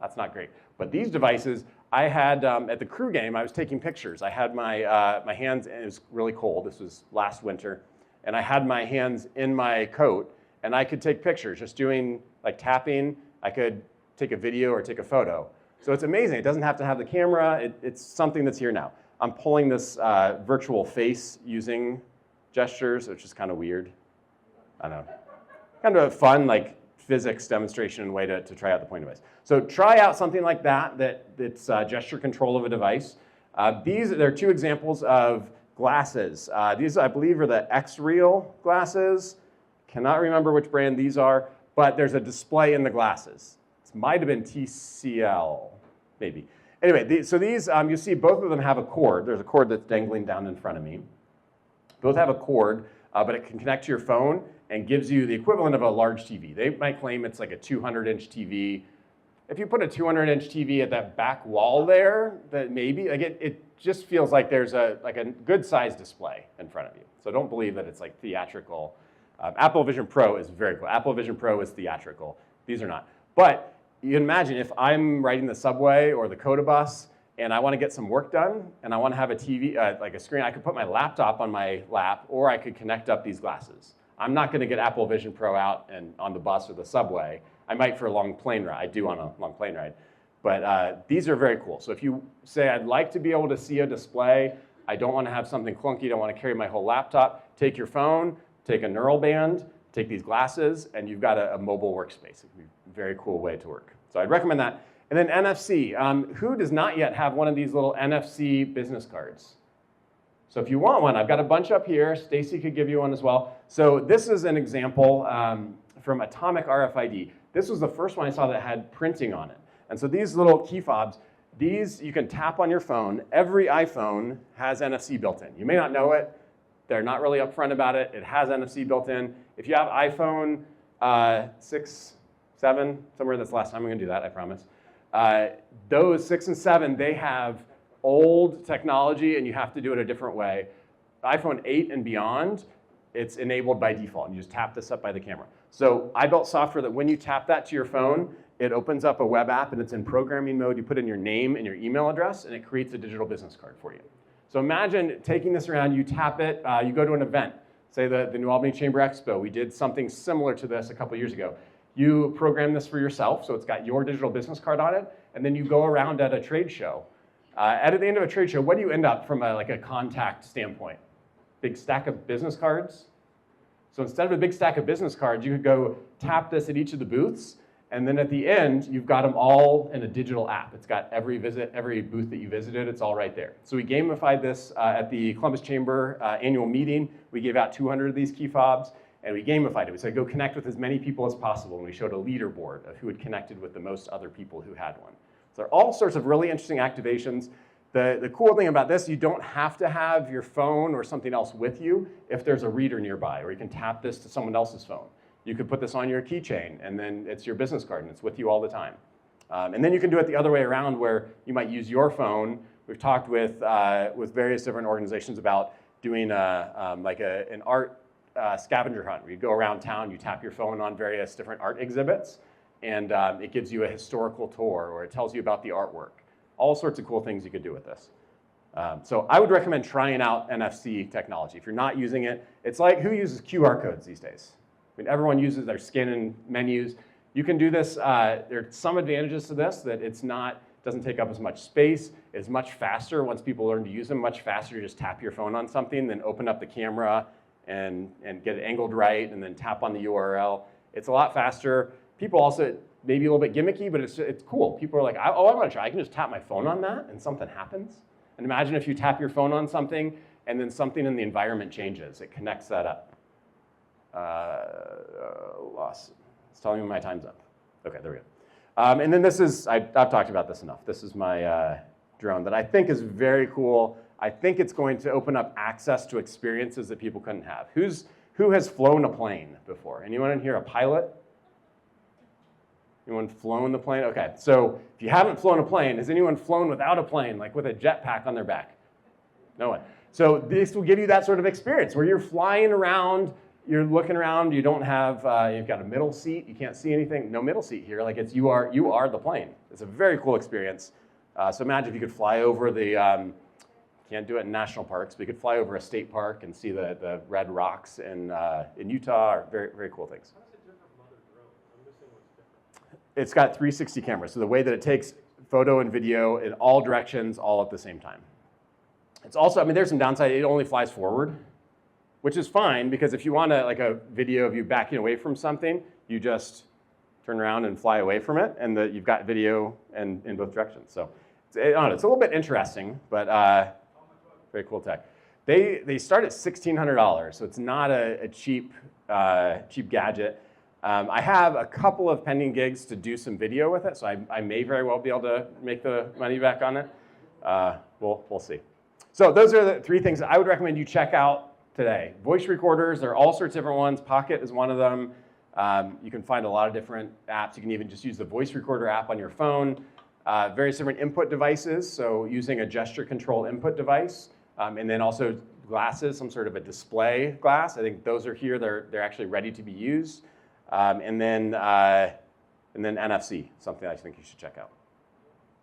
That's not great. But these devices, I had, at the crew game, I was taking pictures. I had my hands, and it was really cold. This was last winter. And I had my hands in my coat, and I could take pictures just doing like tapping. I could take a video or take a photo. So it's amazing. It doesn't have to have the camera. It's something that's here now. I'm pulling this virtual face using gestures, which is kind of weird. I don't know. Kind of a fun like physics demonstration and way to try out the point device. So try out something like that's gesture control of a device. There are 2 examples of glasses. These, I believe, are the X-Real glasses. Cannot remember which brand these are, but there's a display in the glasses. It might have been TCL, maybe. Anyway, so these, you see both of them have a cord. There's a cord that's dangling down in front of me. Both have a cord, but it can connect to your phone and gives you the equivalent of a large TV. They might claim it's like a 200-inch TV. If you put a 200-inch TV at that back wall there, that maybe, like it just feels like there's a good-sized display in front of you. So don't believe that it's like theatrical. Apple Vision Pro is very cool. Apple Vision Pro is theatrical. These are not. But you can imagine if I'm riding the subway or the Coda bus and I want to get some work done and I want to have a TV, like a screen, I could put my laptop on my lap or I could connect up these glasses. I'm not going to get Apple Vision Pro out and on the bus or the subway. I might for a long plane ride. I do on a long plane ride. But these are very cool. So if you say, I'd like to be able to see a display, I don't want to have something clunky, don't want to carry my whole laptop, take your phone, take a neural band, take these glasses, and you've got a mobile workspace. It's a very cool way to work. So I'd recommend that. And then NFC. Who does not yet have one of these little NFC business cards? So if you want one, I've got a bunch up here. Stacy could give you one as well. So this is an example from Atomic RFID. This was the first one I saw that had printing on it. And so these little key fobs, these you can tap on your phone. Every iPhone has NFC built in. You may not know it. They're not really upfront about it. It has NFC built in. If you have iPhone 6, 7, somewhere that's the last time I'm going to do that, I promise. Those 6 and 7, they have old technology, and you have to do it a different way. iPhone 8 and beyond, it's enabled by default. And you just tap this up by the camera. So I built software that when you tap that to your phone, it opens up a web app, and it's in programming mode. You put in your name and your email address, and it creates a digital business card for you. So imagine taking this around, you tap it, you go to an event, say the New Albany Chamber Expo. We did something similar to this a couple years ago. You program this for yourself, so it's got your digital business card on it, and then you go around at a trade show. At the end of a trade show, what do you end up from a contact standpoint? Big stack of business cards? So instead of a big stack of business cards, you could go tap this at each of the booths, and then at the end, you've got them all in a digital app. It's got every booth that you visited, it's all right there. So we gamified this at the Columbus Chamber annual meeting. We gave out 200 of these key fobs, and we gamified it. We said, go connect with as many people as possible, and we showed a leaderboard of who had connected with the most other people who had one. So there are all sorts of really interesting activations. The cool thing about this, you don't have to have your phone or something else with you if there's a reader nearby, or you can tap this to someone else's phone. You could put this on your keychain, and then it's your business card, and it's with you all the time. And then you can do it the other way around, where you might use your phone. We've talked with various different organizations about doing an art scavenger hunt, where you go around town, you tap your phone on various different art exhibits, and it gives you a historical tour, or it tells you about the artwork. All sorts of cool things you could do with this. So I would recommend trying out NFC technology. If you're not using it, it's like, who uses QR codes these days? I mean, everyone uses their skin in menus. You can do this. There are some advantages to this, that doesn't take up as much space, is much faster once people learn to use them, much faster to just tap your phone on something, then open up the camera and get it angled right, and then tap on the URL. It's a lot faster. People also, maybe a little bit gimmicky, but it's cool. People are like, I want to try. I can just tap my phone on that, and something happens. And imagine if you tap your phone on something, and then something in the environment changes. It connects that up. Lost. It's telling me my time's up. Okay, there we go. And then this is, I've talked about this enough. This is my drone that I think is very cool. I think it's going to open up access to experiences that people couldn't have. Who has flown a plane before? Anyone in here a pilot? Anyone flown the plane? Okay, so if you haven't flown a plane, has anyone flown without a plane, like with a jetpack on their back? No one. So this will give you that sort of experience where you're flying around, you're looking around, you don't have, you've got a middle seat, you can't see anything. No middle seat here, like you are the plane. It's a very cool experience. So imagine if you could fly over the, can't do it in national parks, but you could fly over a state park and see the red rocks in Utah, or very, very cool things. How is it different from other drones? I'm missing what's different. It's got 360 cameras, so the way that it takes photo and video in all directions, all at the same time. It's also, I mean, there's some downside. It only flies forward, which is fine, because if you want a video of you backing away from something, you just turn around and fly away from it, and you've got video in both directions. So it's a little bit interesting, but very cool tech. They start at $1,600, so it's not a cheap gadget. I have a couple of pending gigs to do some video with it, so I may very well be able to make the money back on it. We'll see. So those are the 3 things that I would recommend you check out today. Voice recorders, there are all sorts of different ones. Pocket is one of them. You can find a lot of different apps. You can even just use the voice recorder app on your phone. Various different input devices, so using a gesture control input device, and then also glasses, some sort of a display glass. I think those are here. They're actually ready to be used. And then NFC, something I think you should check out.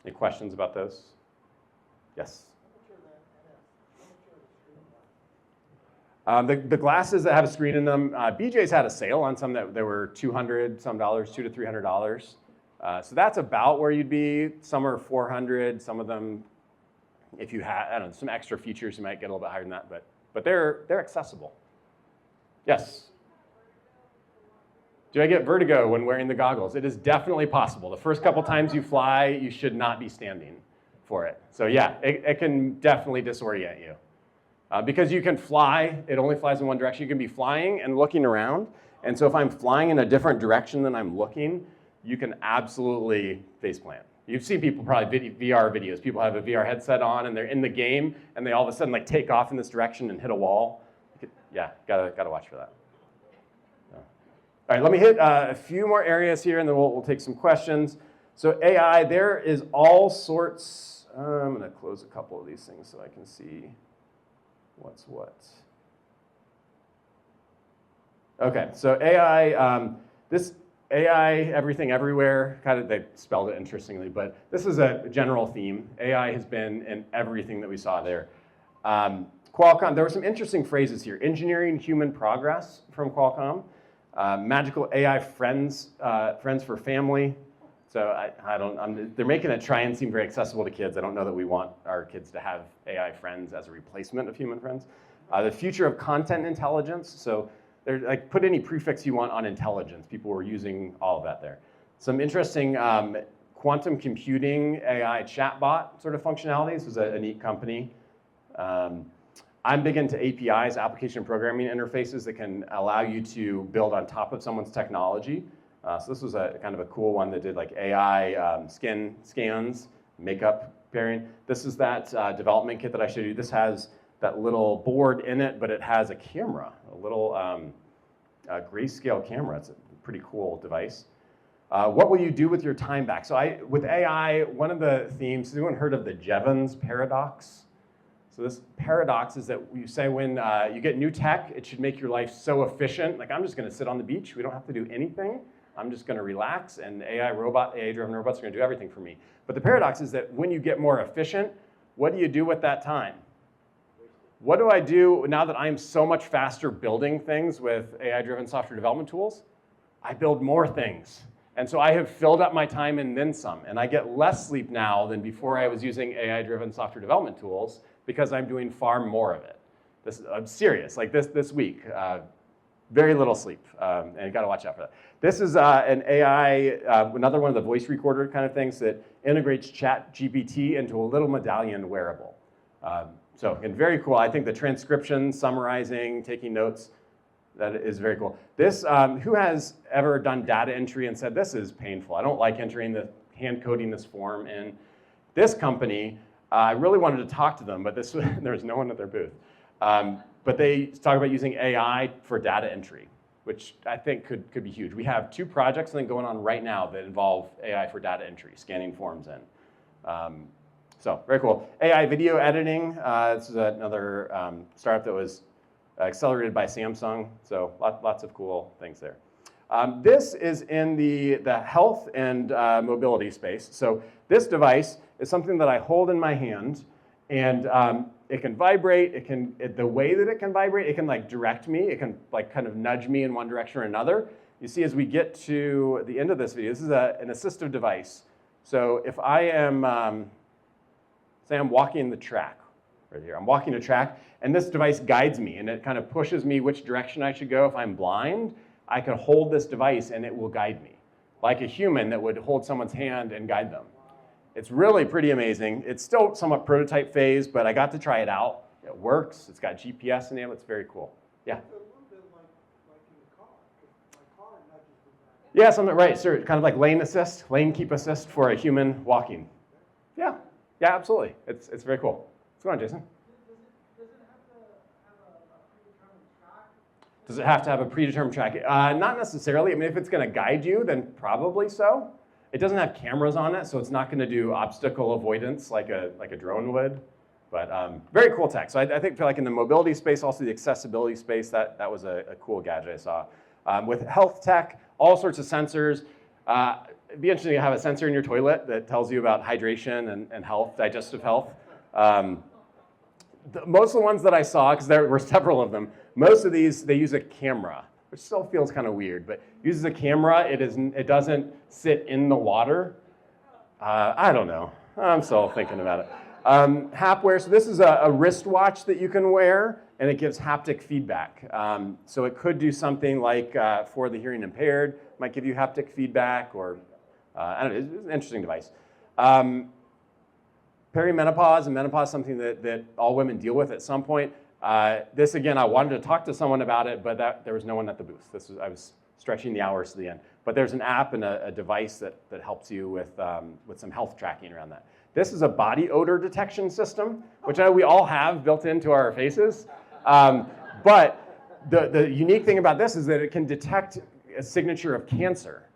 Any questions about those? Yes? The glasses that have a screen in them, BJ's had a sale on some that were $200 some dollars, $200 to $300. So that's about where you'd be. Some are $400, some of them, if you had, I don't know, some extra features, you might get a little bit higher than that, but they're accessible. Yes? Do I get vertigo when wearing the goggles? It is definitely possible. The first couple times you fly, you should not be standing for it. So yeah, it can definitely disorient you. Because you can fly, it only flies in one direction. You can be flying and looking around. And so if I'm flying in a different direction than I'm looking, you can absolutely faceplant. You've seen people probably VR videos. People have a VR headset on and they're in the game and they all of a sudden like take off in this direction and hit a wall. Yeah, gotta watch for that. All right, let me hit a few more areas here and then we'll take some questions. So AI, there is all sorts. I'm gonna close a couple of these things so I can see what's what. Okay, so AI, this AI, everything, everywhere, kind of, they spelled it interestingly, but this is a general theme. AI has been in everything that we saw there. Qualcomm, there were some interesting phrases here. Engineering human progress from Qualcomm. Magical AI friends for family. So they're making it try and seem very accessible to kids. I don't know that we want our kids to have AI friends as a replacement of human friends. The future of content intelligence. So like put any prefix you want on intelligence. People were using all of that there. Some interesting quantum computing AI chatbot sort of functionalities. This was a neat company. I'm big into APIs, application programming interfaces that can allow you to build on top of someone's technology. So this was a kind of a cool one that did like AI skin scans, makeup pairing. This is that development kit that I showed you. This has that little board in it, but it has a camera, a little grayscale camera. It's a pretty cool device. What will you do with your time back? So with AI, one of the themes, has anyone heard of the Jevons paradox? So this paradox is that you say when you get new tech, it should make your life so efficient. Like I'm just gonna sit on the beach. We don't have to do anything. I'm just gonna relax and AI-driven robots are gonna do everything for me. But the paradox is that when you get more efficient, what do you do with that time? What do I do now that I'm so much faster building things with AI-driven software development tools? I build more things. And so I have filled up my time and then some. And I get less sleep now than before I was using AI-driven software development tools because I'm doing far more of it. I'm serious, like this week, very little sleep, and you gotta watch out for that. This is an AI, another one of the voice recorder kind of things that integrates ChatGPT into a little medallion wearable. So again, very cool. I think the transcription, summarizing, taking notes, that is very cool. This, who has ever done data entry and said, this is painful. I don't like hand coding this form in. This company, I really wanted to talk to them, but there was no one at their booth. But they talk about using AI for data entry, which I think could be huge. We have 2 projects I think going on right now that involve AI for data entry, scanning forms in. So very cool. AI video editing. This is another startup that was accelerated by Samsung. So lots of cool things there. This is in the health and mobility space. So this device is something that I hold in my hand, and it can vibrate. The way that it can vibrate, it can like direct me. It can like kind of nudge me in one direction or another. You see, as we get to the end of this video, this is an assistive device. So if I am, say I'm walking the track right here. I'm walking a track, and this device guides me, and it kind of pushes me which direction I should go. If I'm blind, I can hold this device, and it will guide me, like a human that would hold someone's hand and guide them. It's really pretty amazing. It's still somewhat prototype phase, but I got to try it out It works. It's got GPS enabled. It's very cool. Yeah? It's a little bit like in the car, 'cause my car nudges me back. Yeah, something right. Sure, kind of like lane assist, lane keep assist for a human walking. Yeah, yeah, absolutely. It's very cool. What's going on, Jason? Does it have to have a predetermined track? Does it have to have a predetermined track? Not necessarily. I mean, if it's going to guide you, then probably so. It doesn't have cameras on it, so it's not going to do obstacle avoidance like a drone would. But very cool tech. So I think feel like in the mobility space, also the accessibility space, that was a cool gadget I saw. With health tech, all sorts of sensors. It'd be interesting to have a sensor in your toilet that tells you about hydration and health, digestive health. Most of the ones that I saw, because there were several of them, most of these, they use a camera, which still feels kind of weird, but uses a camera. It doesn't sit in the water. I don't know. I'm still thinking about it. Hapware, so this is a wristwatch that you can wear, and it gives haptic feedback. So it could do something like, for the hearing impaired, might give you haptic feedback, or I don't know, it's an interesting device. Perimenopause and menopause, something that all women deal with at some point. This, again, I wanted to talk to someone about it, but there was no one at the booth. I was stretching the hours to the end. But there's an app and a device that helps you with some health tracking around that. This is a body odor detection system, which I know we all have built into our faces. But the unique thing about this is that it can detect a signature of cancer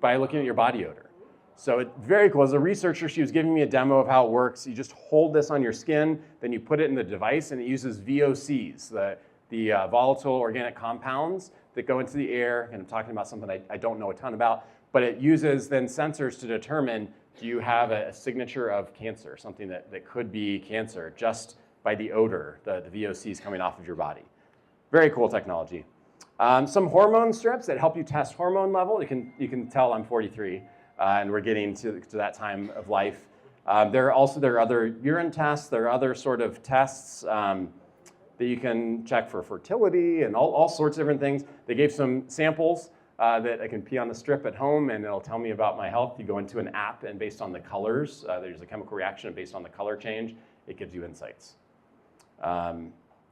by looking at your body odor. So it's very cool. As a researcher, she was giving me a demo of how it works. You just hold this on your skin, then you put it in the device, and it uses VOCs, the volatile organic compounds that go into the air. And I'm talking about something I don't know a ton about, but it uses then sensors to determine, do you have a signature of cancer, something that could be cancer just by the odor, the VOCs coming off of your body. Very cool technology. Some hormone strips that help you test hormone level. You can tell I'm 43. And we're getting to that time of life. There are other urine tests. There are other sort of tests that you can check for fertility and all sorts of different things. They gave some samples that I can pee on the strip at home, and it'll tell me about my health. You go into an app, and based on the colors, there's a chemical reaction, and based on the color change, it gives you insights.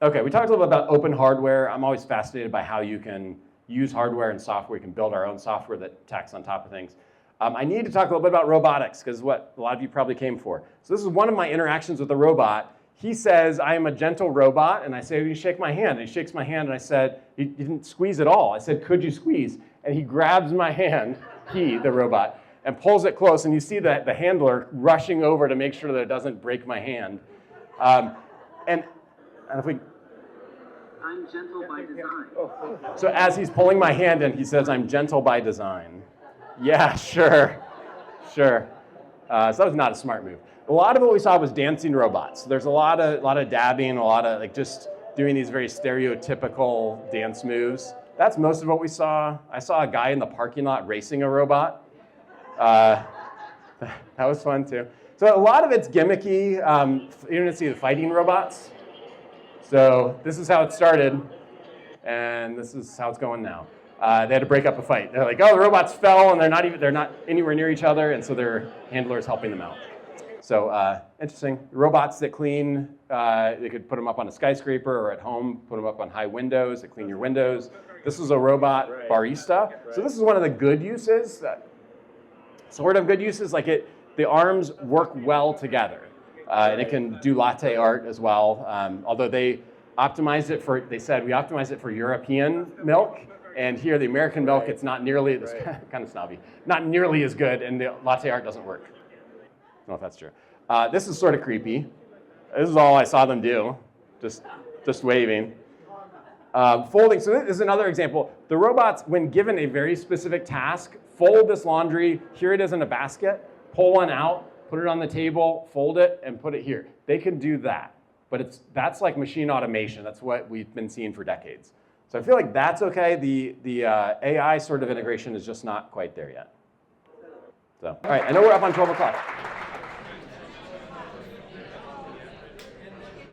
Okay, we talked a little bit about open hardware. I'm always fascinated by how you can use hardware and software. You can build our own software that tacks on top of things. I need to talk a little bit about robotics, because what a lot of you probably came for. So this is one of my interactions with a robot. He says, I am a gentle robot, and I say, will you shake my hand? And he shakes my hand, and I said, you didn't squeeze at all. I said, could you squeeze? And he grabs my hand, the robot, and pulls it close, and you see the handler rushing over to make sure that it doesn't break my hand. And if we... I'm gentle by design. So as he's pulling my hand in, he says, I'm gentle by design. Yeah, sure. So that was not a smart move. A lot of what we saw was dancing robots. There's a lot of dabbing, a lot of just doing these very stereotypical dance moves. That's most of what we saw. I saw a guy in the parking lot racing a robot. That was fun too. So a lot of it's gimmicky. You're gonna see the fighting robots. So this is how it started, and this is how it's going now. They had to break up a fight. They're like, oh, the robots fell, and they're not anywhere near each other, and so their handler is helping them out. So interesting. Robots that clean, they could put them up on a skyscraper or at home, put them up on high windows that clean your windows. This is a robot barista. So this is one of the good uses. Sort of good uses, like the arms work well together. And it can do latte art as well. Although they optimized it they said we optimized it for European milk. And here, the American milk, it's not nearly, it's kind of snobby, not nearly as good, and the latte art doesn't work. I don't know if that's true. This is sort of creepy. This is all I saw them do, just waving. Folding, so this is another example. The robots, when given a very specific task, fold this laundry, here it is in a basket, pull one out, put it on the table, fold it, and put it here. They can do that, but that's like machine automation. That's what we've been seeing for decades. So I feel like that's okay. The AI sort of integration is just not quite there yet. So, all right, I know we're up on 12 o'clock.